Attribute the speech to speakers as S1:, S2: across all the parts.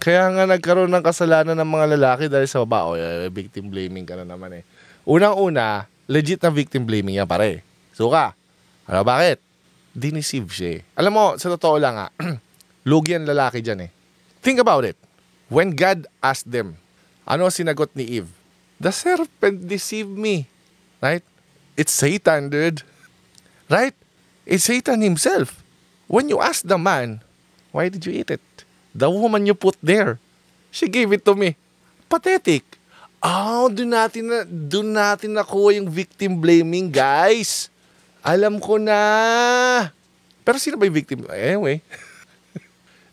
S1: Kaya nga nagkaroon ng kasalanan ng mga lalaki dahil sa babae. Victim blaming ka na naman eh. Unang-una, legit na victim blaming yan pare. Suka. Ano bakit? Diniceive siya eh. Alam mo, sa totoo lang lugi ang lalaki dyan eh. Think about it. When God asked them, ano sinagot ni Eve? The serpent deceived me. Right? It's Satan, dude. Right? It's Satan himself. When you ask the man, why did you eat it? The woman you put there, she gave it to me. Pathetic. Doon natin nakuha yung victim blaming, guys. Alam ko na. Pero sino ba yung victim? Anyway.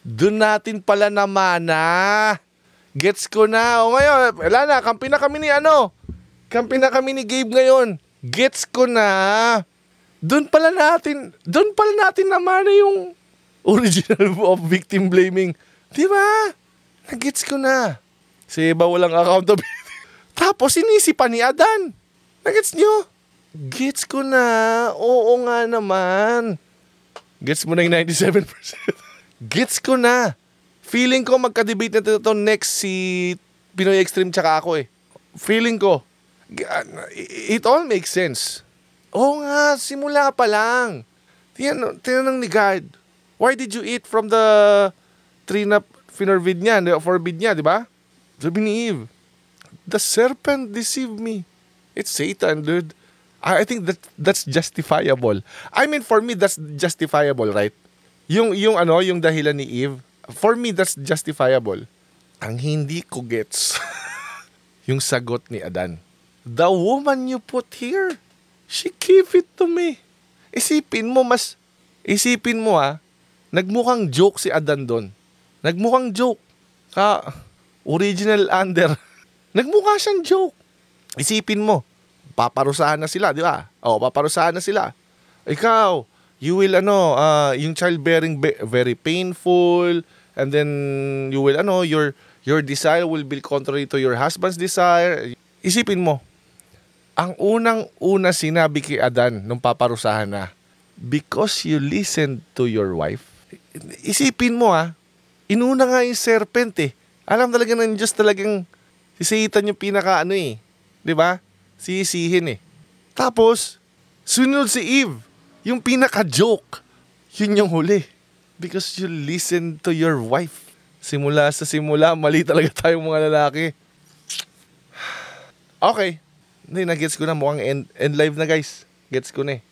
S1: Doon natin pala namana. Gets ko na. O ngayon, wala na. Kampi na kami ni Gabe ngayon. Gets ko na. Doon pala natin namana yung original of victim blaming. Diba? Nagets ko na. Kasi iba walang accountability. Tapos sinisipan ni Adan. Nagets nyo? Gets ko na. Oo nga naman. Gets mo na yung 97%. Gets ko na. Feeling ko magka-debate na ito next si Pinoy Extreme tsaka ako eh. Feeling ko. It all makes sense. Oo nga, simula pa lang. Tinanong ni God, why did you eat from the tree na forbid niya, di ba? Sabi ni Eve, the serpent deceived me. It's Satan, dude. I think that's justifiable. I mean, for me, that's justifiable, right? Yung dahilan ni Eve, for me, that's justifiable. Ang hindi ko gets, yung sagot ni Adan. The woman you put here, she gave it to me. Isipin mo nagmukhang joke si Adan doon. Nagmukhang joke. Original under. Nagmukha siyang joke. Isipin mo, paparusahan na sila, di ba? Paparusahan na sila. Ikaw, you will yung childbearing very painful, and then you will your desire will be contrary to your husband's desire. Isipin mo, ang unang-una sinabi kay Adan nung paparusahan na, because you listened to your wife. Isipin mo inuna nga yung serpent eh. Alam talaga ng Diyos talagang si Satan yung pinaka di ba? Sisihin eh. Tapos, sunod si Eve, yung pinaka-joke. Yun yung huli. Because you listened to your wife. Simula, mali talaga tayong mga lalaki. Okay. Hindi, na-gets ko na. Mukhang end live na, guys. Gets ko na eh.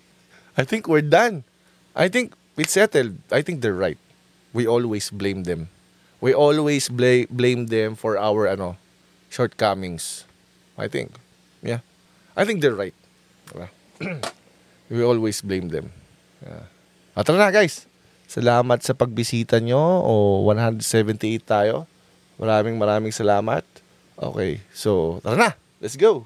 S1: I think we're done. I think it's settled. I think they're right. We always blame them. We always blame them for our shortcomings. I think. Yeah. I think they're right. We always blame them. Yeah. Tara na, guys. Salamat sa pagbisita nyo. 178 tayo. Maraming salamat. Okay. So, tara na. Let's go.